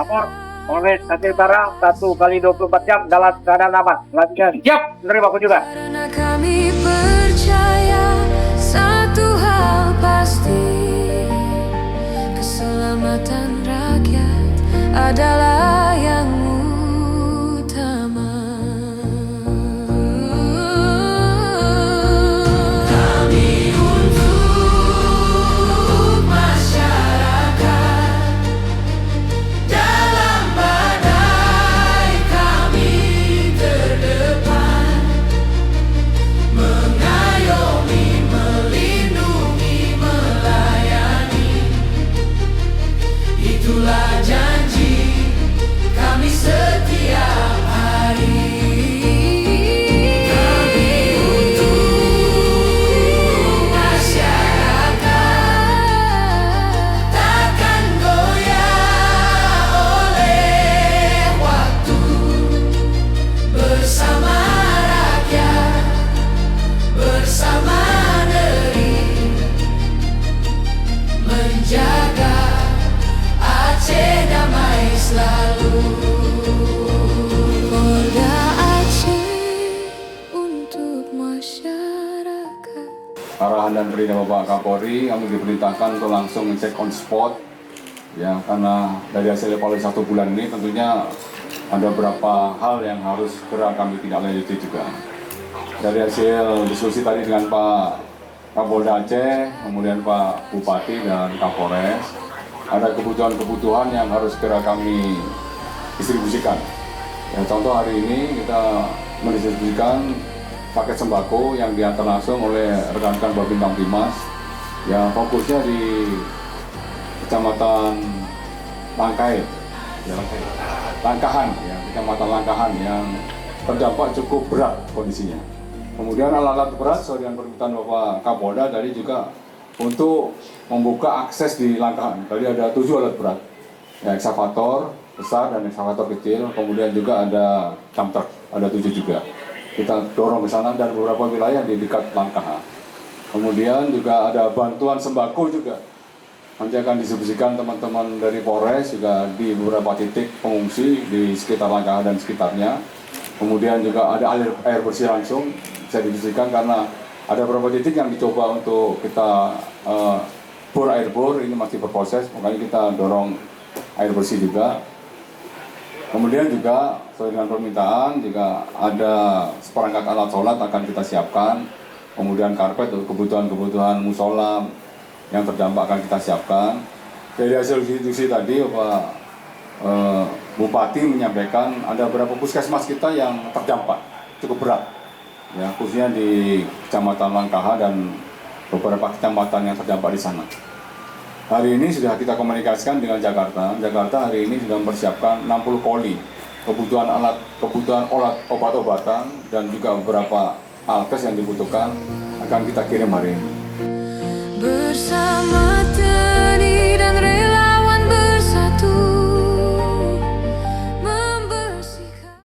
lapor Polres Aceh Utara 1 kali 24 jam dalam keadaan aman. Selanjutnya siap menerima kunjungan. Karena kami percaya satu hal pasti, keselamatan rakyat adalah yang utama. Kami untuk masyarakat, dalam badai kami terdepan, mengayomi, melindungi, melayani. Itulah janji kami setiap hari. Kami untuk masyarakat, takkan goyah oleh waktu. Bersama rakyat, bersama negeri, menjaga Aceh damai selalu. Polda Aceh untuk masyarakat. Arahan dan perintah Bapak Kapolri, kami diperintahkan untuk langsung ngecek on spot, ya, karena dari hasil evaluasi 1 bulan ini tentunya ada beberapa hal yang harus segera kami tindak lanjuti juga. Dari hasil diskusi tadi dengan Pak Kapolda Aceh, kemudian Pak Bupati dan Kapolres, ada kebutuhan-kebutuhan yang harus segera kami distribusikan. Ya, contoh hari ini kita mendistribusikan paket sembako yang diantar langsung oleh rekan-rekan Babin Kamtimas, yang fokusnya di Kecamatan Langkai, ya, Langkahan, ya, Kecamatan Langkahan yang terdampak cukup berat kondisinya. Kemudian alat-alat berat sesuai dengan permintaan Bapak Kapolda tadi juga untuk membuka akses di Langkahan. Tadi ada 7 alat berat, ya, eksavator besar dan eksavator kecil, kemudian juga ada dump truck, ada 7 juga. Kita dorong ke sana dan beberapa wilayah di dekat Langkahan. Kemudian juga ada bantuan sembako juga. Nanti akan distribusikan teman-teman dari Polres juga di beberapa titik pengungsi di sekitar Langkahan dan sekitarnya. Kemudian juga ada air bersih langsung bisa didistribusikan karena ada beberapa titik yang dicoba untuk kita bor air bor, ini masih berproses, makanya kita dorong air bersih juga. Kemudian juga sesuai dengan permintaan juga ada seperangkat alat sholat akan kita siapkan. Kemudian karpet untuk kebutuhan-kebutuhan musola yang terdampak akan kita siapkan. Dari hasil diskusi tadi Bapak Bupati menyampaikan ada beberapa puskesmas kita yang terdampak cukup berat, ya, khususnya di Kecamatan Langkaha dan beberapa kecamatan yang terdampak di sana. Hari ini sudah kita komunikasikan dengan Jakarta. Jakarta hari ini sudah mempersiapkan 60 koli kebutuhan obat-obatan dan juga beberapa alkes yang dibutuhkan akan kita kirim hari ini. Bersama